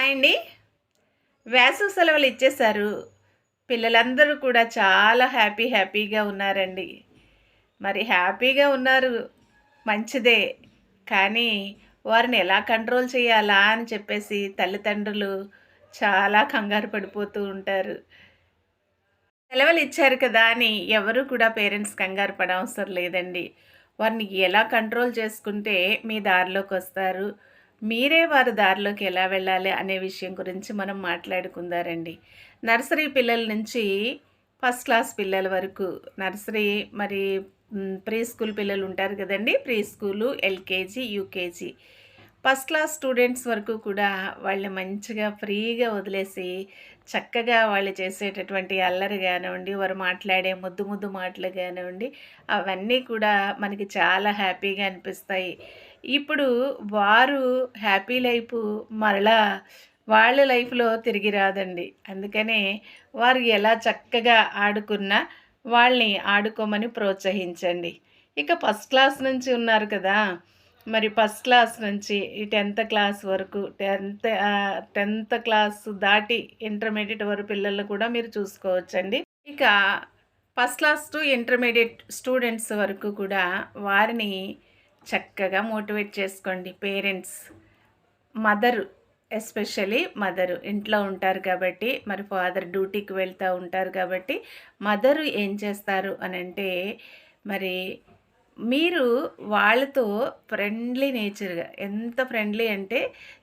Hi అండి. వేసవి సెలవులు ఇచ్చేశారు. పిల్లలందరూ కూడా చాలా హ్యాపీగా ఉన్నారండి. మరి హ్యాపీగా ఉన్నారు, మంచిదే. కానీ వారిని ఎలా కంట్రోల్ చేయాలా అని చెప్పేసి తల్లిదండ్రులు చాలా కంగారు పడిపోతూ ఉంటారు. సెలవులు ఇచ్చారు కదా అని ఎవరు కూడా పేరెంట్స్ కంగారు పడవసరం లేదండి. వారిని ఎలా కంట్రోల్ చేసుకుంటే మీ దారిలోకొస్తారు, మీరే వారి దారిలోకి ఎలా వెళ్ళాలి అనే విషయం గురించి మనం మాట్లాడుకుందారండి. నర్సరీ పిల్లల నుంచి ఫస్ట్ క్లాస్ పిల్లల వరకు నర్సరీ మరి ప్రీ స్కూల్ పిల్లలు ఉంటారు కదండీ! Pre school, LKG, UKG. First class students వరకు కూడా వాళ్ళని మంచిగా ఫ్రీగా వదిలేసి, చక్కగా వాళ్ళు చేసేటటువంటి అల్లరి గానివ్వండి, వారు మాట్లాడే ముద్దు మాటలు గానివ్వండి, అవన్నీ కూడా మనకి చాలా హ్యాపీగా అనిపిస్తాయి. ఇప్పుడు వారు హ్యాపీ లైఫు మరలా వాళ్ళ లైఫ్‌లో తిరిగి రాదండి. అందుకనే వారు ఎలా చక్కగా ఆడుకున్నా వాళ్ళని ఆడుకోమని ప్రోత్సహించండి. ఇక ఫస్ట్ క్లాస్ నుంచి ఉన్నారు కదా! మరి ఫస్ట్ క్లాస్ నుంచి ఈ 10థ్ క్లాస్ వరకు 10థ్ క్లాస్ దాటి ఇంటర్మీడియేట్ వరకు పిల్లలు కూడా మీరు చూసుకోవచ్చండి. ఇక first class to intermediate students వరకు కూడా వారిని చక్కగా మోటివేట్ చేసుకోండి. పేరెంట్స్, మదరు, ఎస్పెషల్లీ మదరు ఇంట్లో ఉంటారు కాబట్టి, మరి ఫాదర్ డ్యూటీకి వెళ్తూ ఉంటారు కాబట్టి, మదరు ఏం చేస్తారు అనంటే మరి మీరు వాళ్ళతో ఫ్రెండ్లీ నేచర్‌గా ఎంత ఫ్రెండ్లీ అంటే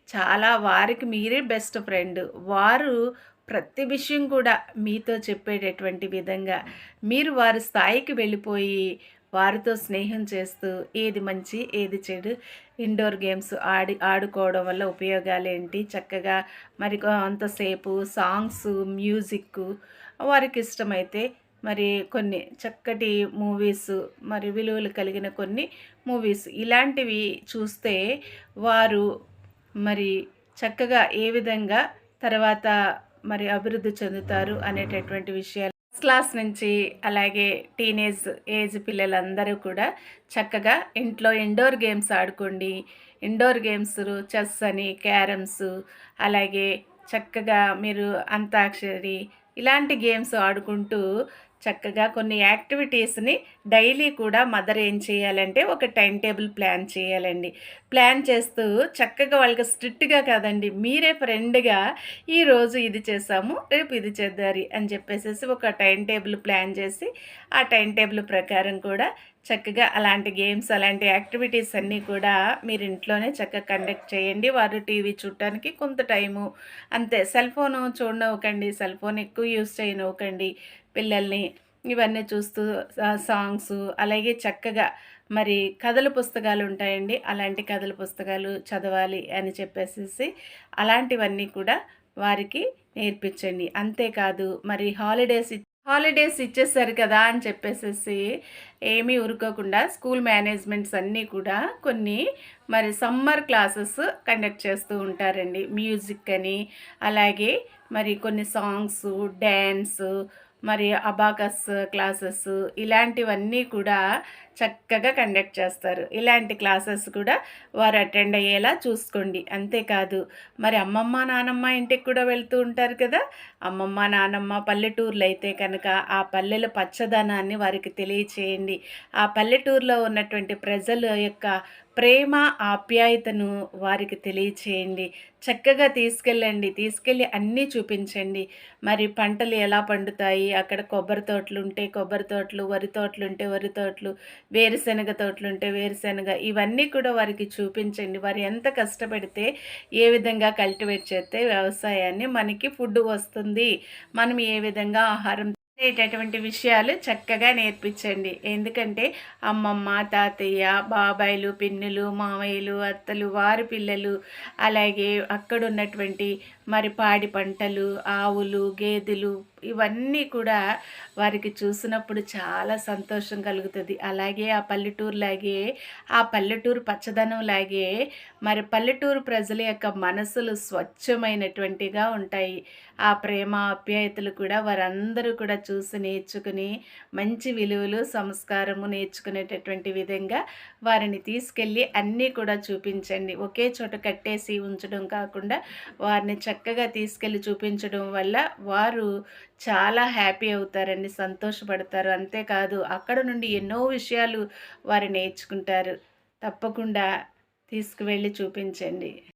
చాలా వారికి మీరే బెస్ట్ ఫ్రెండ్. వారు ప్రతి విషయం కూడా మీతో చెప్పేటటువంటి విధంగా మీరు వారి స్థాయికి వెళ్ళిపోయి వారితో స్నేహం చేస్తూ ఏది మంచి, ఏది చెడు, ఇండోర్ గేమ్స్ ఆడుకోవడం వల్ల ఉపయోగాలేంటి, చక్కగా మరి కొంతసేపు సాంగ్సు, మ్యూజిక్కు వారికిష్టమైతే మరి కొన్ని చక్కటి మూవీస్, మరి విలువలు కలిగిన కొన్ని మూవీస్ ఇలాంటివి చూస్తే వారు మరి చక్కగా ఏ విధంగా తర్వాత మరి అభివృద్ధి చెందుతారు అనేటటువంటి విషయాలు క్లాస్ నుంచి అలాగే టీనేజ్ ఏజ్ పిల్లలందరూ కూడా చక్కగా ఇంట్లో ఇండోర్ గేమ్స్ ఆడుకోండి. ఇండోర్ గేమ్స్ చెస్ అని, క్యారమ్స్ అలాగే చక్కగా మీరు అంతాక్షరి ఇలాంటి గేమ్స్ ఆడుకుంటూ చక్కగా కొన్ని యాక్టివిటీస్‌ని డైలీ కూడా మదర్ ఏం చేయాలంటే ఒక టైమ్ టేబుల్ ప్లాన్ చేయాలండి. ప్లాన్ చేస్తూ చక్కగా వాళ్ళకి స్ట్రిక్ట్‌గా కాదండి, మీరే ఫ్రెండ్‌గా ఈరోజు ఇది చేసాము, రేపు ఇది చేద్దారి అని చెప్పేసేసి ఒక టైమ్ టేబుల్ ప్లాన్ చేసి, ఆ టైమ్ టేబుల్ ప్రకారం కూడా చక్కగా అలాంటి గేమ్స్, అలాంటి యాక్టివిటీస్ అన్నీ కూడా మీరు ఇంట్లోనే చక్కగా కండక్ట్ చేయండి. వారు టీవీ చూడటానికి కొంత టైము అంతే. సెల్ ఫోను చూడనివ్వకండి, సెల్ ఫోన్ ఎక్కువ యూజ్ చేయనివ్వకండి పిల్లల్ని. ఇవన్నీ చూస్తూ సాంగ్సు అలాగే చక్కగా మరి కథల పుస్తకాలు ఉంటాయండి. అలాంటి కథల పుస్తకాలు చదవాలి అని చెప్పేసేసి అలాంటివన్నీ కూడా వారికి నేర్పించండి. అంతేకాదు మరి హాలిడేస్ ఇచ్చేసారు కదా అని చెప్పేసేసి ఏమీ ఊరుకోకుండా స్కూల్ మేనేజ్మెంట్స్ అన్నీ కూడా కొన్ని మరి సమ్మర్ క్లాసెస్ కండక్ట్ చేస్తూ ఉంటారండి. మ్యూజిక్ అని అలాగే మరి కొన్ని సాంగ్సు, డ్యాన్సు మరి అబాకస్ క్లాసెస్ ఇలాంటివన్నీ కూడా చక్కగా కండక్ట్ చేస్తారు. ఇలాంటి క్లాసెస్ కూడా వారు అటెండ్ అయ్యేలా చూసుకోండి. అంతేకాదు మరి అమ్మమ్మ, నానమ్మ ఇంటికి కూడా వెళ్తూ ఉంటారు కదా! అమ్మమ్మ, నానమ్మ పల్లెటూర్లు అయితే కనుక ఆ పల్లెల పచ్చదనాన్ని వారికి తెలియచేయండి. ఆ పల్లెటూరులో ఉన్నటువంటి ప్రజల యొక్క ప్రేమ, ఆప్యాయతను వారికి తెలియచేయండి. చక్కగా తీసుకెళ్ళి అన్నీ చూపించండి. మరి పంటలు ఎలా పండుతాయి, అక్కడ కొబ్బరి తోటలుంటే కొబ్బరి తోటలు, వరి తోటలుంటే వరి తోటలు, వేరుశనగ తోటలుంటే వేరుశనగ ఇవన్నీ కూడా వారికి చూపించండి. వారు ఎంత కష్టపడితే ఏ విధంగా కల్టివేట్ చేస్తే వ్యవసాయాన్ని మనకి ఫుడ్ వస్తుంది, మనం ఏ విధంగా ఆహారం అనేటటువంటి విషయాలు చక్కగా నేర్పించండి. ఎందుకంటే అమ్మమ్మ, తాతయ్య, బాబాయిలు, పిన్నులు, మామయ్యలు, అత్తలు, వారి పిల్లలు అలాగే అక్కడున్నటువంటి మరి పాడి పంటలు, ఆవులు, గేదెలు ఇవన్నీ కూడా వారికి చూసినప్పుడు చాలా సంతోషం కలుగుతుంది. అలాగే ఆ పల్లెటూరు పచ్చదనంలాగే మరి పల్లెటూరు ప్రజల యొక్క మనసులు స్వచ్ఛమైనటువంటిగా ఉంటాయి. ఆ ప్రేమ, ఆప్యాయతలు కూడా వారందరూ కూడా చూసి నేర్చుకుని మంచి విలువలు, సంస్కారము నేర్చుకునేటటువంటి విధంగా వారిని తీసుకెళ్ళి అన్నీ కూడా చూపించండి. ఒకే చోట కట్టేసి ఉంచడం కాకుండా వారిని చక్కగా తీసుకెళ్ళి చూపించడం వల్ల వారు చాలా హ్యాపీ అవుతారండి, సంతోషపడతారు. అంతేకాదు అక్కడ నుండి ఎన్నో విషయాలు వారు నేర్చుకుంటారు. తప్పకుండా తీసుకువెళ్ళి చూపించండి.